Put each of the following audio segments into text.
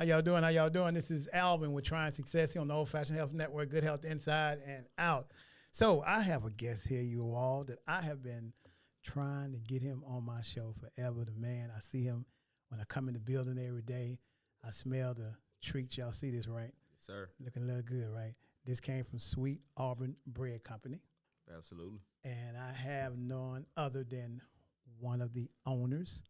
How y'all doing? How y'all doing? This is Alvin with Trying Success here on the Old Fashioned Health Network, Good Health Inside and Out. So I have a guest here, you all, that I have been trying to get him on my show forever. The man, I see him when I come in the building every day. I smell the treats. Y'all see this, right? Yes, sir. Looking a little good, right? This came from Sweet Auburn Bread Company. Absolutely. And I have none other than one of the owners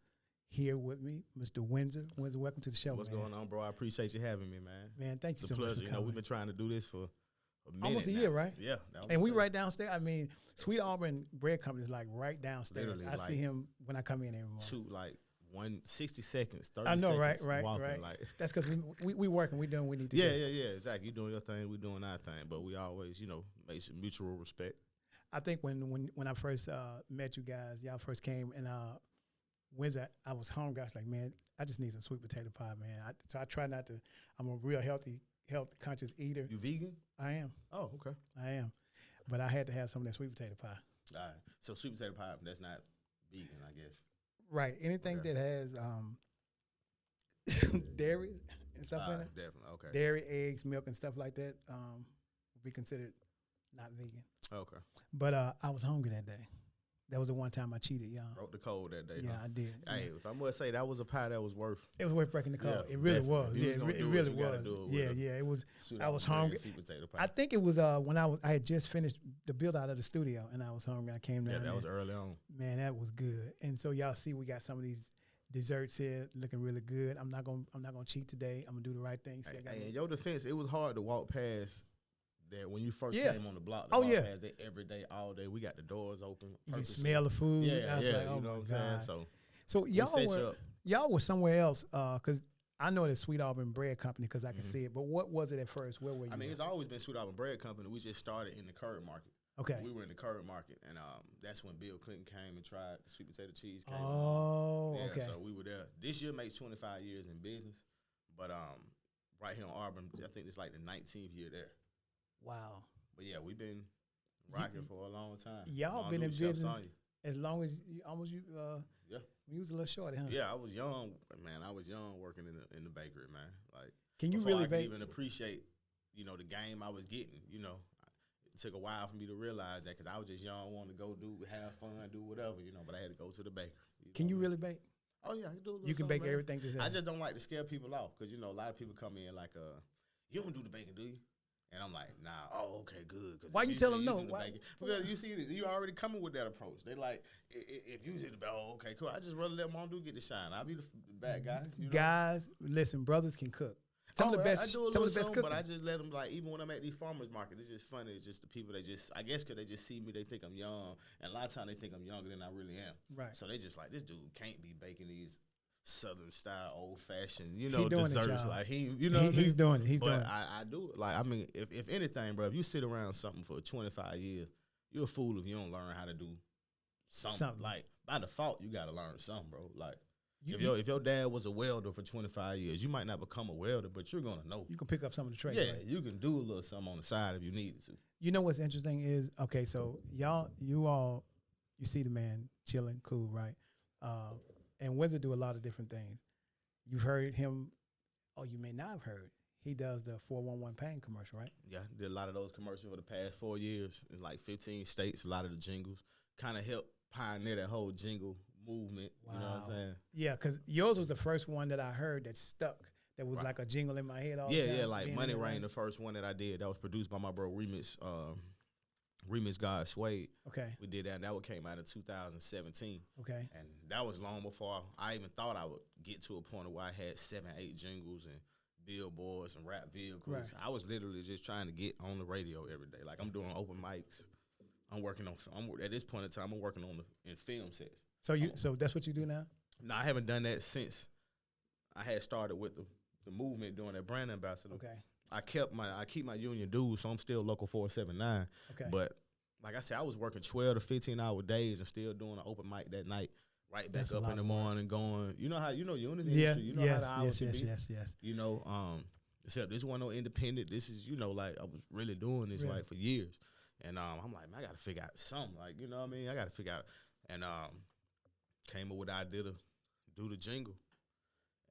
here with me, Mr. Windsor. Windsor, welcome to the show, What's man. going on, bro? I appreciate you having me, man. Man, thank you It's a so much pleasure. for coming. We've been trying to do this for a minute Almost a now. year, right? Yeah. And we right downstairs. I mean, Sweet Auburn Bread Company is like right downstairs. Literally, I see him when I come in every morning. 60 seconds, 30 I know, seconds right. walking, like. That's because we working. We doing what we need to Yeah, do. exactly. You doing your thing, we doing our thing. But we always, make some mutual respect. I think when I first met you guys, y'all first came, and Windsor, I was hungry. I was like, man, I just need some sweet potato pie, man. So I try not to. I'm a real health conscious eater. You vegan? I am. Oh, okay. I am. But I had to have some of that sweet potato pie. All right. So sweet potato pie, that's not vegan, I guess. Right. Anything that has dairy and stuff in it. Definitely. Okay. Dairy, eggs, milk, and stuff like that would be considered not vegan. Okay. But I was hungry that day. That was the one time I cheated, y'all. Broke the code that day. Yeah, huh? I did. Hey, if I must say, that was a pie that was worth. It was worth breaking the code. Yeah, It really definitely. was. If you Yeah, was it gonna really do it, you gotta was. do it with Yeah. It was. Sweet I was Auburn hungry. sweet potato pie. I think it was when I had just finished the build out of the studio, and I was hungry. I came down. Yeah, that there. was early on. Man, that was good. And so y'all see, we got some of these desserts here looking really good. I'm not gonna cheat today. I'm gonna do the right thing. See, Hey, in your defense, it was hard to walk past that when you first Yeah. came on the block. Oh, walk yeah. past that every day, all day. We got the doors open. you can purposely. smell the food. Yeah, I was yeah. like, oh you know my what I'm God. saying? So We set you up. y'all were somewhere else because I know the Sweet Auburn Bread Company because I can Mm-hmm. see it. But what was it at first? Where were you? I mean, at? it's always been Sweet Auburn Bread Company. We just started in the curd market. Okay. We were in the curd market, and that's when Bill Clinton came and tried the sweet potato cheesecake. Oh, yeah, okay. So we were there. This year makes 25 years in business, but right here in Auburn, I think it's like the 19th year there. Wow. But yeah, we've been rocking for a long time. Y'all Long been in New Chef business Sonya. as long as you Yeah. you was a little shorty, huh? Yeah, I was young, man. I was young working in the bakery, man. Like, Can you before really I could bake? even appreciate, the game I was getting. It took a while for me to realize that because I was just young, wanting to go have fun, do whatever, But I had to go to the bakery. Can you really bake? Oh yeah, I can do a little You can something, bake man. everything. This I just don't like to scare people off because a lot of people come in like, you don't do the baking, do you? And I'm like, nah. Oh, okay, good. 'Cause Why if you tell say them no? do the Why? baking- Because you see, you already coming with that approach. They like, if you did the okay, cool. I just rather let mom get the shine. I'll be the bad guy. Guys, listen, brothers can cook. Some of the best. I do a some little of the best something, cooking. but I just let them even when I'm at these farmers market, it's just funny. It's just the people I guess because they just see me, they think I'm young, and a lot of times they think I'm younger than I really am. Right. So they just like, this dude can't be baking these Southern style, old fashioned, He doing it, desserts. y'all. Like He's doing it. He's doing it. I do it. Like, I mean, if anything, bro, if you sit around something for 25 years, you're a fool if you don't learn how to do something. Like, by default, you got to learn something, bro. Like, if your dad was a welder for 25 years, you might not become a welder, but you're gonna know. You can pick up some of the trades. Yeah, right? you can do a little something on the side if you needed to. You know what's interesting is, okay, so you see the man chilling, cool, right? And Windsor do a lot of different things. You've heard him, or you may not have heard. He does the 411 pain commercial, right? Yeah, did a lot of those commercials for the past 4 years in like 15 states. A lot of the jingles kind of helped pioneer that whole jingle movement. Wow. You know what I'm saying? Yeah, because yours was the first one that I heard that stuck. That was like a jingle in my head all the time. Yeah, like Money Rain, Rain. the first one that I did. That was produced by my bro Remix God Suede. Okay. We did that, and that one came out in 2017. Okay. And that was long before I even thought I would get to a point where I had 7, 8 jingles and billboards and rap vehicles. Right. I was literally just trying to get on the radio every day. Like, I'm doing open mics. At this point in time, I'm working in film sets. So that's what you do now? No, I haven't done that since I had started with the movement doing that brand ambassador. Okay. I keep my union dues, so I'm still local 479. Okay. But like I said, I was working 12 to 15 hour days and still doing an open mic that night. Right back That's up in the morning, going. You know units industry. You know yes, how the hours can be. yes. Except this one no independent. This is like I was really doing this like for years, and I'm like, man, I got to figure out something. Like, you know what I mean? I got to figure out, and came up with the idea to do the jingle.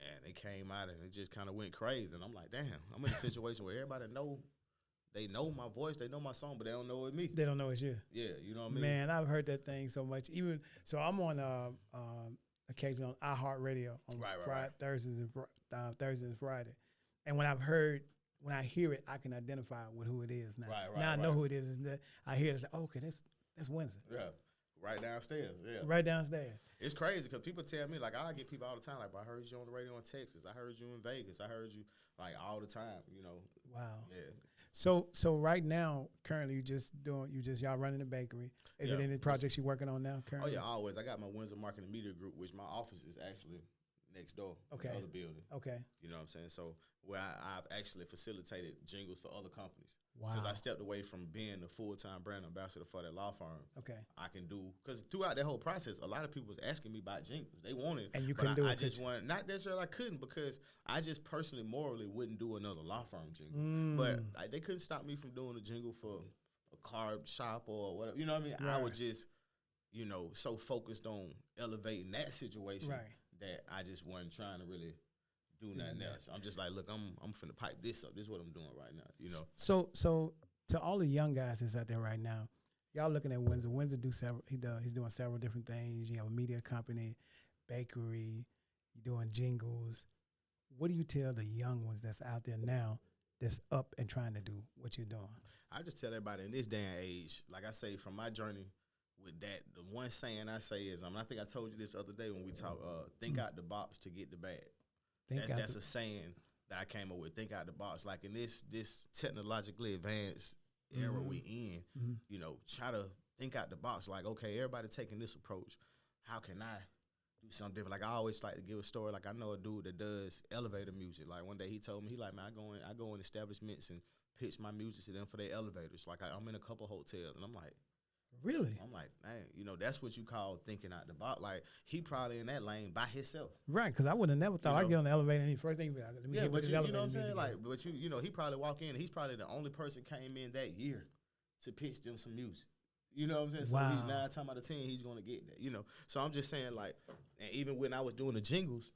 And it came out and it just kind of went crazy. And I'm like, damn, I'm in a situation where everybody they know my voice, they know my song, but they don't know it's me. They don't know it's you. Yeah, you know what I mean? Man, I've heard that thing so much. Even so, I'm on occasionally on iHeartRadio on Friday, Thursdays and Friday. And when I hear it, I can identify with who it is now. Now I know who it is. I hear it, it's like, oh, okay, that's Windsor. Yeah. Right downstairs, yeah. Right downstairs. It's crazy because people tell me, like, I get people all the time, like, I heard you on the radio in Texas. I heard you in Vegas. I heard you, like, all the time, you know. Wow. Yeah. So right now, currently, y'all running the bakery. Is it any projects you're working on now currently? Oh, yeah, always. I got my Windsor Marketing Media Group, which my office is actually next door. Okay. In the other building. Okay. You know what I'm saying? So where I've actually facilitated jingles for other companies. Wow. Since I stepped away from being the full-time brand ambassador for that law firm. Okay. I can do, because throughout that whole process, a lot of people was asking me about jingles. They wanted. And you couldn't do it. I just wanted, not necessarily I couldn't, because I just personally, morally wouldn't do another law firm jingle. But like, they couldn't stop me from doing a jingle for a car shop or whatever. You know what I mean? Right. I was just, you know, so focused on elevating that situation that I just wasn't trying to really do nothing else. I'm just like, look, I'm finna pipe this up. This is what I'm doing right now, you know. So to all the young guys that's out there right now, y'all looking at Windsor. Windsor he's doing several different things. You have a media company, bakery, you're doing jingles. What do you tell the young ones that's out there now that's up and trying to do what you're doing? I just tell everybody in this day and age, like I say, from my journey with that, the one saying I say is, I think I told you this the other day when we talked, think out the box to get the bag. That's a saying that I came up with. Think out the box. Like in this technologically advanced era we in, you know, try to think out the box. Like, okay, everybody taking this approach. How can I do something different? Like I always like to give a story. Like I know a dude that does elevator music. Like one day he told me, he like, man, I go in establishments and pitch my music to them for their elevators. Like I'm in a couple hotels, and I'm like, really? I'm like, man, you know, that's what you call thinking out the box. Like, he probably in that lane by himself. Right, because I would have never thought I'd get on the elevator and the first thing, let me but you know what I'm saying? Like, but you know, he probably walk in, he's probably the only person came in that year to pitch them some music. You know what I'm saying? So wow. He's 9 times out of 10, he's going to get that, you know. So I'm just saying, like, and even when I was doing the jingles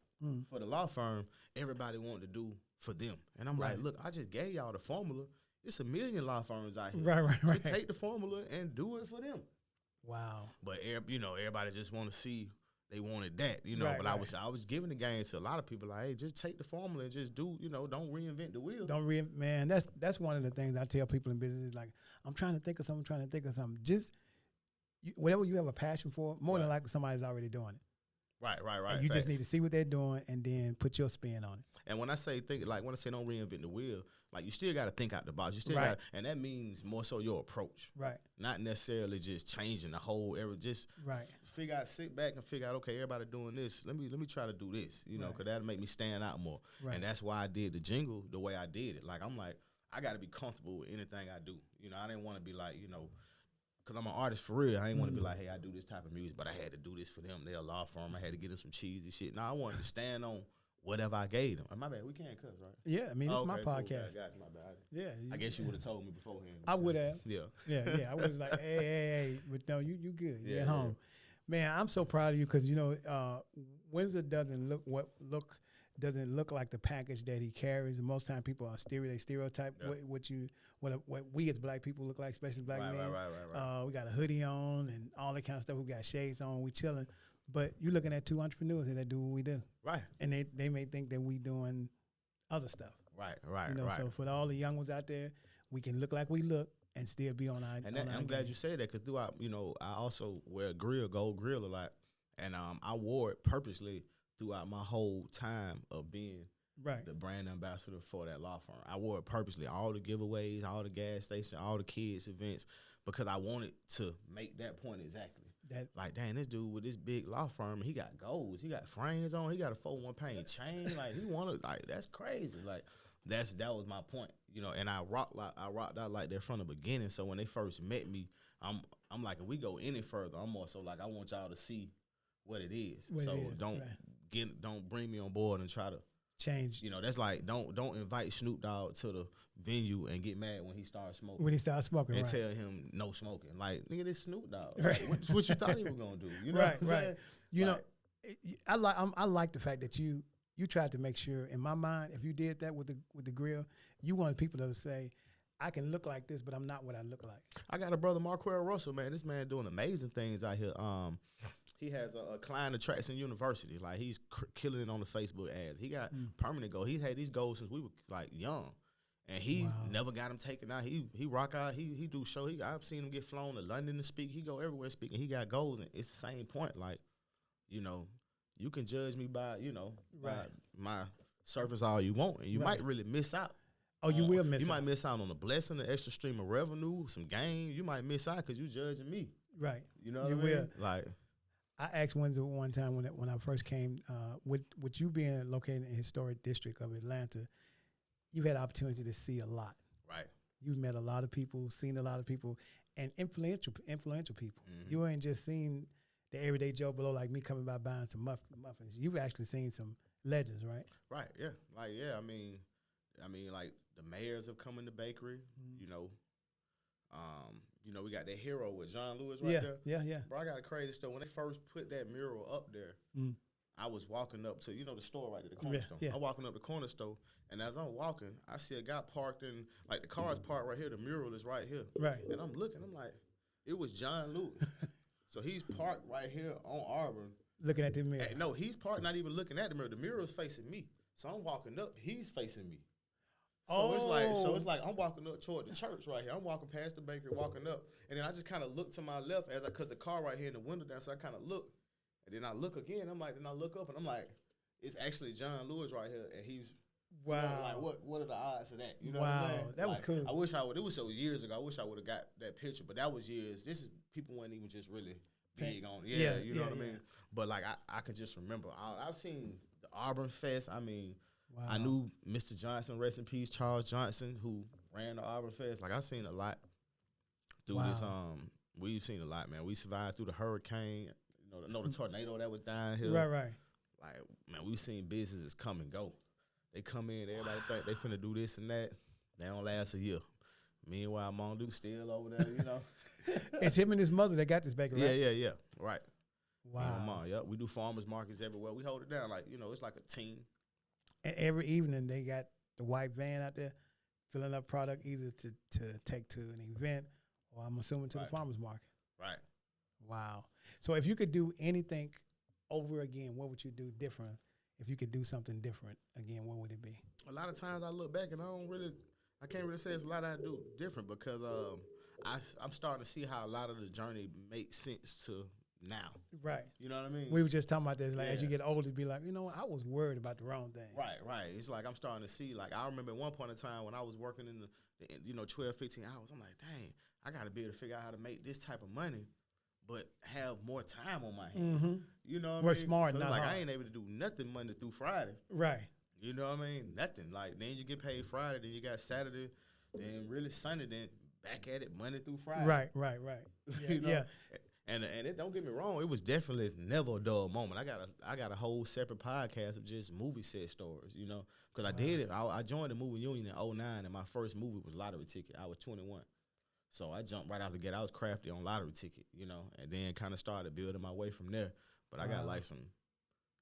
for the law firm, everybody wanted to do for them. And I'm like, look, I just gave y'all the formula. It's a million law firms out here. Right. Just take the formula and do it for them. Wow. But you know, everybody just want to see they wanted that, you know. But I was giving the game to a lot of people like, hey, just take the formula and just do, you know, don't reinvent the wheel. Man, that's one of the things I tell people in business. Like, I'm trying to think of something. Just whatever you have a passion for, more than likely somebody's already doing it. Right. And you just need to see what they're doing and then put your spin on it. And when I say when I say don't reinvent the wheel, like you still got to think out the box. You still got, and that means more so your approach. Right. Not necessarily just changing the whole era. Just sit back and figure out, okay, everybody doing this. Let me try to do this, you know, because that'll make me stand out more. Right. And that's why I did the jingle the way I did it. Like, I'm like, I got to be comfortable with anything I do. You know, I didn't want to be like, you know, because I'm an artist for real. I didn't want to be like, hey, I do this type of music, but I had to do this for them. They're a law firm. I had to get them some cheesy shit. No, I wanted to stand on whatever I gave them. My bad, we can't cuss, right? Yeah, I mean, it's my podcast. Cool. Got you, my bad. Yeah. I guess you would have told me beforehand. I would have. Yeah. Yeah. I was like, hey. But no, you good. You at home. Man, I'm so proud of you because, you know, Windsor doesn't look like the package that he carries. And most time people are stereotype what we as black people look like, especially black men. Right. We got a hoodie on and all that kind of stuff. We got shades on. We chilling. But you're looking at two entrepreneurs that do what we do. Right. And they may think that we doing other stuff. Right. You know, so for all the young ones out there, we can look like we look and still be on our I'm glad you said that because throughout, you know, I also wear a gold grill a lot. And I wore it purposely throughout my whole time of being the brand ambassador for that law firm. I wore it purposely, all the giveaways, all the gas station, all the kids events, because I wanted to make that point exactly. Like, dang, this dude with this big law firm, he got goals, he got frames on, he got a 4-1 pain chain, like he wanted, like that's crazy. Like that was my point, you know. And I rocked out like that from the beginning. So when they first met me, I'm like, if we go any further, I'm more so like I want y'all to see what it is. Don't bring me on board and try to change. You know, that's like don't invite Snoop Dogg to the venue and get mad when he starts smoking. And tell him no smoking. Like, nigga, this Snoop Dogg. Like, what you thought he was gonna do? You know what I'm saying? You know, I like the fact that you you tried to make sure, in my mind, if you did that with the grill, you wanted people to say, I can look like this, but I'm not what I look like. I got a brother, Marquell Russell, man. This man doing amazing things out here. He has a client attraction university. Like, he's killing it on the Facebook ads. He got permanent goals. He's had these goals since we were, like, young. And he never got him taken out. He rock out. He do show. I've seen him get flown to London to speak. He go everywhere speaking. He got goals, and it's the same point. Like, you know, you can judge me by, by my surface all you want, and you might really miss out. Oh, you will miss out. You might miss out on a blessing, an extra stream of revenue, some gain. You might miss out because you judging me. Right. You know what I mean? Like, I asked Windsor one time when I first came, with you being located in the historic district of Atlanta, you've had opportunity to see a lot. Right. You've met a lot of people, seen a lot of people, and influential people. Mm-hmm. You ain't just seen the everyday Joe Blow like me coming by buying some muffins. You've actually seen some legends, right? Right. Yeah. Like, yeah. I mean, like, the mayors have come in the bakery. We got that hero with John Lewis right there. Yeah. Bro, I got a crazy story. When they first put that mural up there, I was walking up to, the store right there, the corner store. I'm walking up the corner store, and as I'm walking, I see a guy parked in, like, the car's parked right here, the mural is right here. Right. And I'm looking, I'm like, it was John Lewis. So he's parked right here on Auburn. Looking at the mirror. No, he's parked not even looking at the mirror. The mirror is facing me. So I'm walking up, he's facing me. So it's like I'm walking up toward the church right here. I'm walking past the bakery, walking up, and then I just kind of look to my left as I cut the car right here in the window down. So I kind of look, and then I look again. Then I look up, and I'm like, it's actually John Lewis right here, and he's like, what are the odds of that? You know what I'm saying? That was cool. I wish I would. It was so years ago. I wish I would have got that picture, but that was years. This is people weren't even just really big on. You know what I mean. But like I could just remember. I've seen the Auburn Fest. I mean. Wow. I knew Mr. Johnson, rest in peace, Charles Johnson, who ran the Auburn Fest. Like, I've seen a lot through this. We've seen a lot, man. We survived through the hurricane, the tornado that was down here. Right. Like, man, we've seen businesses come and go. They come in, everybody think they finna do this and that. They don't last a year. Meanwhile, Mondu still over there, It's him and his mother that got this bakery, right? Yeah. Right. Wow. We do farmers markets everywhere. We hold it down like, it's like a team. And every evening they got the white van out there filling up product either to take to an event or I'm assuming to the farmer's market. Right. Wow. So if you could do anything over again, what would you do different? If you could do something different again, what would it be? A lot of times I look back and I can't really say it's a lot I do different because I'm starting to see how a lot of the journey makes sense to now. Right. You know what I mean? We were just talking about this. Like, as you get older, be like, I was worried about the wrong thing. Right. It's like I'm starting to see, like, I remember at one point in time when I was working in the 12, 15 hours, I'm like, dang, I got to be able to figure out how to make this type of money, but have more time on my hands. Mm-hmm. You know what I mean? Work smart, not like, hard. I ain't able to do nothing Monday through Friday. Right. You know what I mean? Nothing. Like, then you get paid Friday, then you got Saturday, then really Sunday, then back at it Monday through Friday. Right. Yeah, yeah. And it, don't get me wrong, it was definitely never a dull moment. I got a whole separate podcast of just movie set stories, because I did it. I joined the movie union in 2009, and my first movie was Lottery Ticket. I was 21. So I jumped right out the gate. I was crafty on Lottery Ticket, and then kind of started building my way from there. But I got like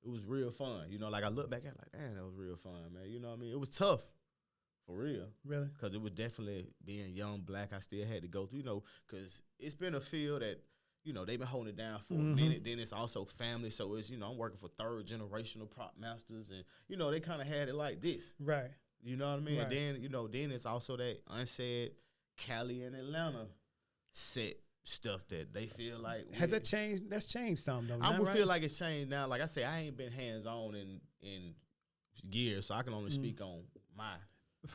it was real fun. Like I look back at it like, damn, that was real fun, man. You know what I mean? It was tough. For real. Really? Because it was definitely being young, black, I still had to go through, because it's been a field that, they've been holding it down for a minute. Then it's also family. So it's, I'm working for third generational prop masters. And, they kind of had it like this. Right. You know what I mean? Right. And then, then it's also that unsaid Cali and Atlanta set stuff that they feel like. Has that changed? That's changed some, though. I would feel like it's changed now. Like I say, I ain't been hands-on in years, so I can only speak on my.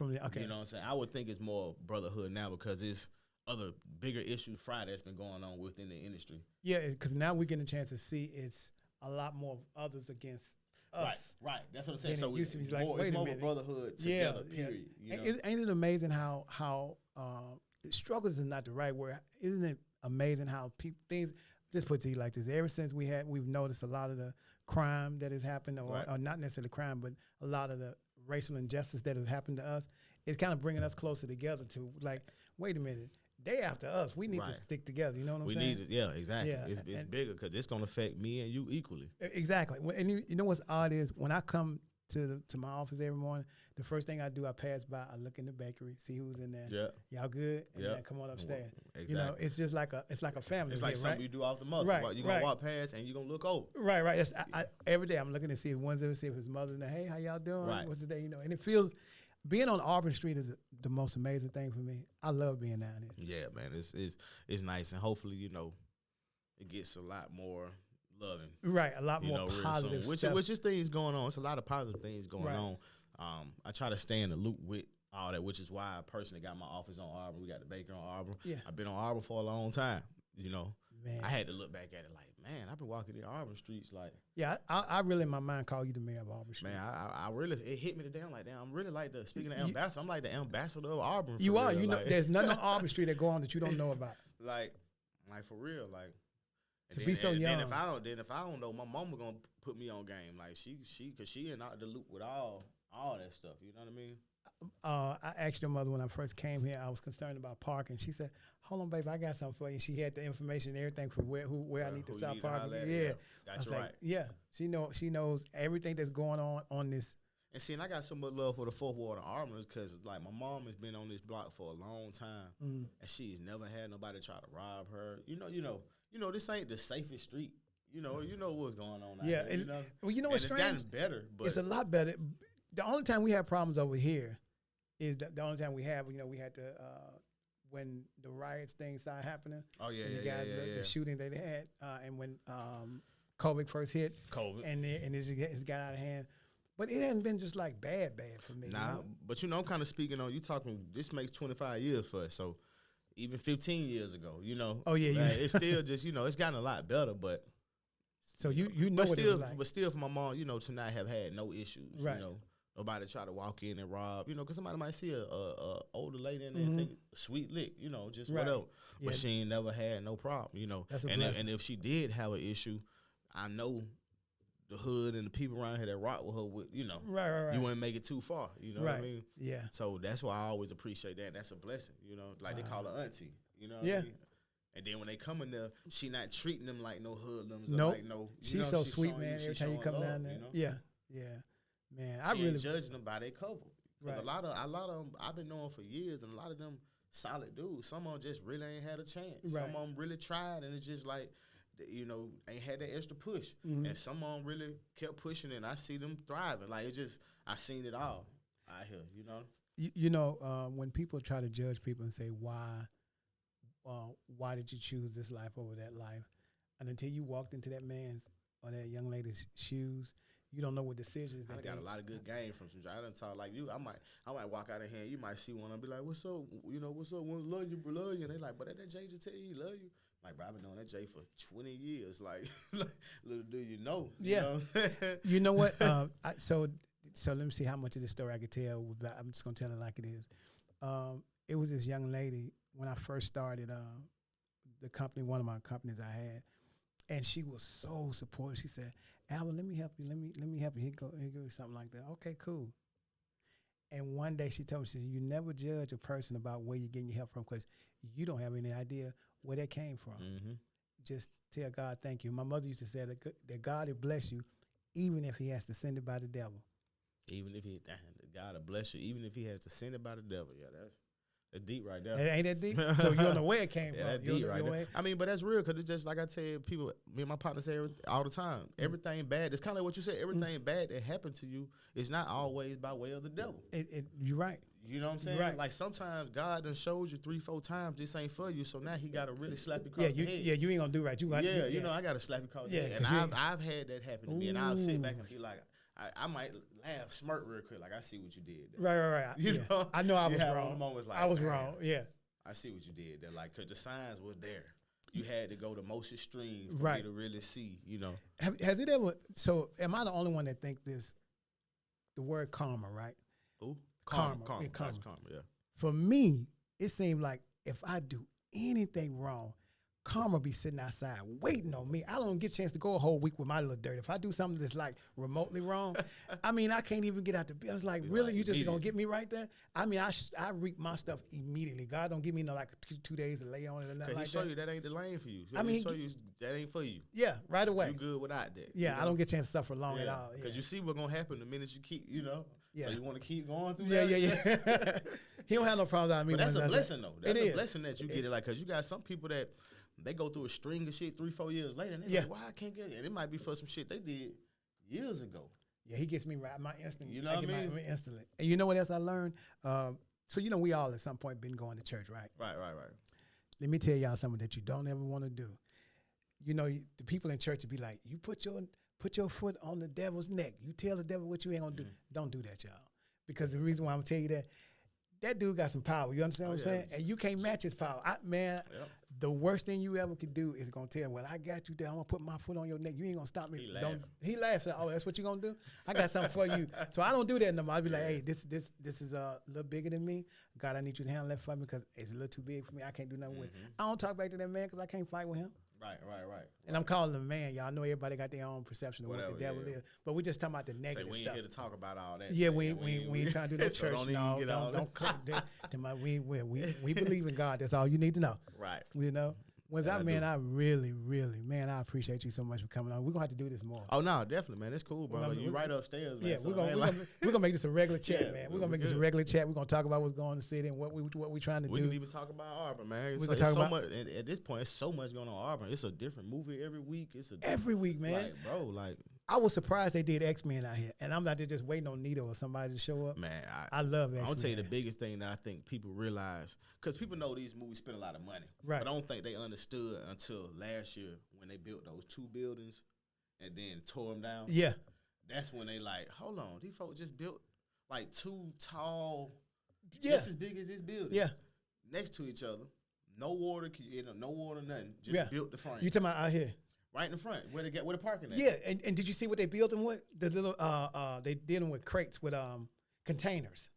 Okay. You know what I'm saying? I would think it's more brotherhood now because it's other bigger issues Friday that's been going on within the industry. Yeah, because now we're getting a chance to see it's a lot more others against us. Right. That's what I'm saying. So it used to be like, it's more of a brotherhood together, period. Ain't it amazing how struggles is not the right word. Isn't it amazing how things, just put it to you like this, ever since we've noticed a lot of the crime that has happened, or not necessarily crime, but a lot of the racial injustice that have happened to us, it's kind of bringing us closer together to like, wait a minute, they after us. We need to stick together. You know what I'm saying? We need it. Yeah, exactly. Yeah, it's bigger because it's going to affect me and you equally. Exactly. And you know what's odd is when I come to my office every morning, the first thing I do, I pass by, I look in the bakery, see who's in there. Yeah. Y'all good? And Yeah. then I come on upstairs. Exactly. You know, it's just like a family. It's like here, something right? you do off the muscle. Right, You're going to walk past and you're going to look over. Right. That's, every day I'm looking to see if Windsor, see if his mother's in there. Hey, how y'all doing? Right. What's the day? You know, and it feels, being on Auburn Street is the most amazing thing for me. I love being down here. Yeah, man. It's nice. And hopefully, you know, it gets a lot more loving. Right, a lot more real positive soon. stuff. Which is things going on. It's a lot of positive things going on. I try to stay in the loop with all that, which is why I personally got my office on Auburn. We got the baker on Auburn. Yeah. I've been on Auburn for a long time. You know, Man. I had to look back at it like, man, I've been walking the Auburn streets like. Yeah, I really in my mind call you the mayor of Auburn Street. Man, I really, it hit me today. I'm like, damn, I'm really like speaking of ambassador, I'm like the ambassador of Auburn. You are. Real. You know, like, there's nothing on Auburn Street that go on that you don't know about. like for real, like. To be so young. Then if I don't know, my mama gonna put me on game. Like cause she in out the loop with all that stuff. You know what I mean? I asked your mother when I first came here. I was concerned about parking. She said, "Hold on, baby, I got something for you." She had the information and everything for where I need to stop parking. Yeah, got you like, right. Yeah, she knows everything that's going on this. And see, and I got so much love for the Fourth Ward Armors because like my mom has been on this block for a long time, and she's never had nobody try to rob her. You know, this ain't the safest street. You know what's going on out here. And, you know? Well, you know what's strange? It's gotten better, but it's a lot better. The only time we have problems over here is the only time we have. You know, we had to when the riots things started happening. Oh yeah, the shooting that they had, and when COVID first hit, and it's got out of hand. But it hadn't been just like bad for me. Nah, you know? But I'm kind of speaking on you talking. This makes 25 years for us, so even 15 years ago, you know. Oh yeah, like, it's still just it's gotten a lot better, but. So you know but what still, it was like. But still, for my mom, to not have had no issues, right. You know, nobody try to walk in and rob, because somebody might see a older lady in there and think sweet lick, just whatever. But she ain't never had no problem, That's a and if she did have an issue, I know the hood and the people around here that rock with her, right. You wouldn't make it too far, you know what I mean? Yeah. So that's why I always appreciate that. That's a blessing, like they call her auntie, what I mean? And then when they come in there, she not treating them like no hoodlums. Nope. Like no, she's so sweet, man. Every time you come down there, yeah, man. I really ain't judging them by their cover. Right. A lot of them I've been knowing for years, and a lot of them solid dudes. Some of them just really ain't had a chance. Right. Some of them really tried, and it's just like, ain't had that extra push. And some of them really kept pushing, and I see them thriving. Like I seen it all out here. When people try to judge people and say why did you choose this life over that life? And until you walked into that man's or that young lady's shoes, you don't know what decisions I got a lot of good game from some. I done talk like you. I might walk out of here. You might see one and be like, "What's up? What's up? Love you, bro, love you." And they like, "But that Jay just tell you he love you." Like, bro, I've been knowing that Jay for 20 years. Like, little do you know. Yeah. You know what? So let me see how much of this story I could tell. I'm just gonna tell it like it is. It was this young lady when I first started the company, one of my companies I had, and she was so supportive. She said, "Albert, let me help you. Let me help you. Here go something like that." Okay, cool. And one day she told me, she said, "You never judge a person about where you're getting your help from because you don't have any idea where that came from. Just tell God thank you." My mother used to say that God will bless you even if he has to send it by the devil. Even if God will bless you, even if he has to send it by the devil. Yeah, that's deep right there. Ain't that deep? So you don't know where it came from. That's deep right there. I mean, but that's real because it's just like I tell people, me and my partner say all the time, everything bad, it's kind of like what you said, everything bad that happened to you is not always by way of the devil. You're right. You know what I'm saying? Right. Like sometimes God done showed you 3-4 times this ain't for you, so now he got to really slap you across the head. Yeah, you ain't going to do right. I got to slap you across the head. And I've had that happen to me, and I'll sit back and be like, I might laugh, smirk real quick, like I see what you did there. Right. You know? I know I was wrong. Like, I was wrong, yeah. I see what you did there, like, because the signs were there. You had to go the most extreme for me to really see, Has it ever, so am I the only one that think this, the word karma, right? Who? Karma. Karma, yeah. For me, it seemed like if I do anything wrong, Karma be sitting outside waiting on me. I don't get a chance to go a whole week with my little dirt. If I do something that's like remotely wrong, I mean, I can't even get out the bed. It's like, really? You just gonna get me right there? I mean, I reap my stuff immediately. God don't give me no like 2 days to lay on it or nothing like that. He show you that ain't the lane for you. I mean, show you that ain't for you. Yeah, right away. You good without that. Yeah, you know? I don't get a chance to suffer long at all. Because you see what's gonna happen the minute you keep, you know. Yeah. So you want to keep going through that? Yeah. He don't have no problems out of me. But that's a blessing, though. That's a blessing that you get it. Like, because you got some people that they go through a string of shit 3-4 years later, and they're like, why I can't get it? And it might be for some shit they did years ago. Yeah, he gets me right. My instinct. You know what I mean? Instantly. And you know what else I learned? So, you know, we all at some point been going to church, right? Right. Let me tell y'all something that you don't ever want to do. You know, the people in church would be like, you put your foot on the devil's neck. You tell the devil what you ain't going to do. Don't do that, y'all. Because the reason why I'm going to tell you that dude got some power. You understand what I'm saying? And you can't match his power. The worst thing you ever could do is going to tell him, well, I got you there. I'm going to put my foot on your neck. You ain't going to stop me. He laughs. Oh, that's what you going to do? I got something for you. So I don't do that no more. I'll be like, hey, this is a little bigger than me. God, I need you to handle that for me because it's a little too big for me. I can't do nothing with it. I don't talk back to that man because I can't fight with him. Right. And I'm calling him man. Y'all know everybody got their own perception of what the devil is. But we just talking about the negative we ain't stuff. here to talk about all that. Yeah, we ain't trying to do no so church. Don't cut that. We believe in God. That's all you need to know. Right. You know? I really, man, I appreciate you so much for coming on. We're going to have to do this more. Oh, no, definitely, man. It's cool, bro. You right upstairs, man. Yeah, we're gonna make this a regular chat, man. We're going to make this a regular chat. We're going to talk about what's going on in the city and what we trying to do. We can even talk about Auburn, man. It's so much, at this point, it's so much going on in Auburn. It's a different movie every week. Every week, man. Like, bro, like. I was surprised they did X-Men out here, and I'm not just waiting on Nito or somebody to show up. Man, I love X-Men. I'll tell you the biggest thing that I think people realize, because people know these movies spend a lot of money, right? But I don't think they understood until last year when they built those 2 buildings and then tore them down. Yeah. That's when they like, hold on, these folks just built like 2 tall, just as big as this building. Yeah. Next to each other. No water, nothing. Just built the frame. You talking about out here? Right in the front, where the parking at. Yeah, and did you see what they built them with? The little they did them with crates with containers.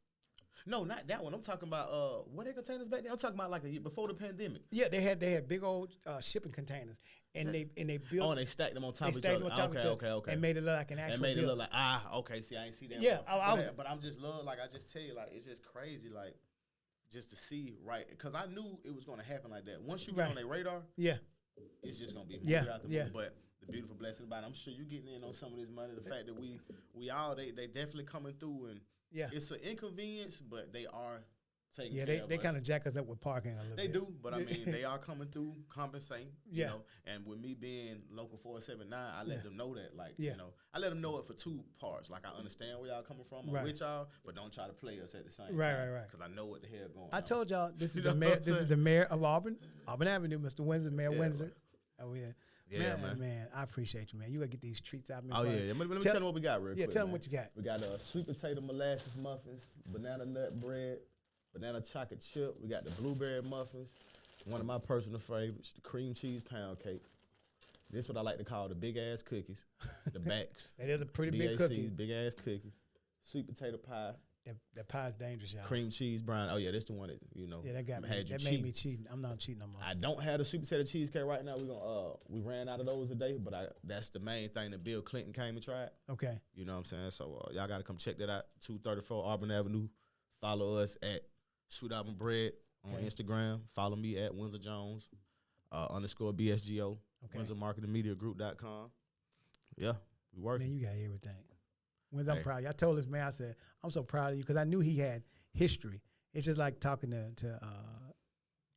No, not that one. I'm talking about what are containers back there? I'm talking about like a year before the pandemic. Yeah, they had big old shipping containers, and they built. Oh, and they stacked them on top of each other. Okay. And made it look like an actual. And made it building. look like okay. See, I ain't see that. Yeah, but I'm just love like I just tell you like it's just crazy like just to see right because I knew it was going to happen like that. Once you get on their radar, it's just gonna be out the movie. But the beautiful blessing about it, I'm sure you're getting in on some of this money. The fact that we all they definitely coming through and it's an inconvenience, but they are taking care of they us. kind of jack us up with parking a little bit. They do, but I mean they are coming through, compensating. You know, and with me being local 479, I let them know that. Like you know, I let them know it for 2 parts. Like I understand where y'all coming from, I'm with y'all, but don't try to play us at the same time. Right. Because I know what the hell going on. I told y'all this is the mayor. This is the mayor of Auburn Avenue, Mr. Windsor, Mayor Windsor. Oh yeah. Yeah, man, I appreciate you, man. You gotta get these treats out. Oh yeah. Let me tell them what we got real quick. Yeah, tell them what you got. We got sweet potato molasses muffins, banana nut bread, banana chocolate chip. We got the blueberry muffins. One of my personal favorites, the cream cheese pound cake. This is what I like to call the big ass cookies, the backs. That is a pretty big cookie. Big ass cookies. Sweet potato pie. That pie's dangerous, y'all. Cream cheese brownie. Oh yeah, that's the one that Yeah, that got me. That made me cheating. I'm not cheating no more. I don't have the sweet potato cheesecake right now. We ran out of those today, but that's the main thing that Bill Clinton came and tried. Okay. You know what I'm saying? So y'all got to come check that out. 234 Auburn Avenue. Follow us at Sweet Auburn Bread on Instagram. Follow me at Windsor Jones _BSGO. WindsorMarketingMediaGroup.com. Yeah, we working. Man, you got everything. Windsor, I'm proud of you. I told this man, I said, I'm so proud of you because I knew he had history. It's just like talking to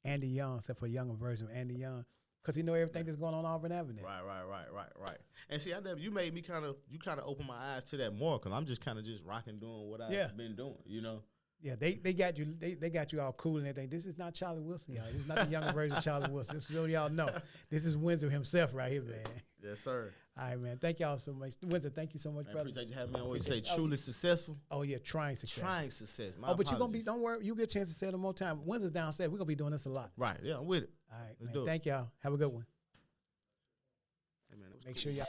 Andy Young, except for a younger version of Andy Young, because he know everything that's going on Auburn Avenue. Right. And see, you made me kind of open my eyes to that more because I'm just kind of just rocking doing what I've been doing, you know. Yeah, they got you. They got you all cool and everything. This is not Charlie Wilson, y'all. This is not the younger version of Charlie Wilson. This is what y'all know. This is Windsor himself right here, man. Yes, sir. All right, man. Thank y'all so much. Windsor, thank you so much, brother. I appreciate you having me. I always say truly successful. Oh, yeah, trying success. Trying success. But you're going to be, don't worry, you get a chance to say it one more time. Windsor's downstairs. We're going to be doing this a lot. Right, yeah, I'm with it. All right, man. Thank y'all. Have a good one. Hey, man, Make sure y'all.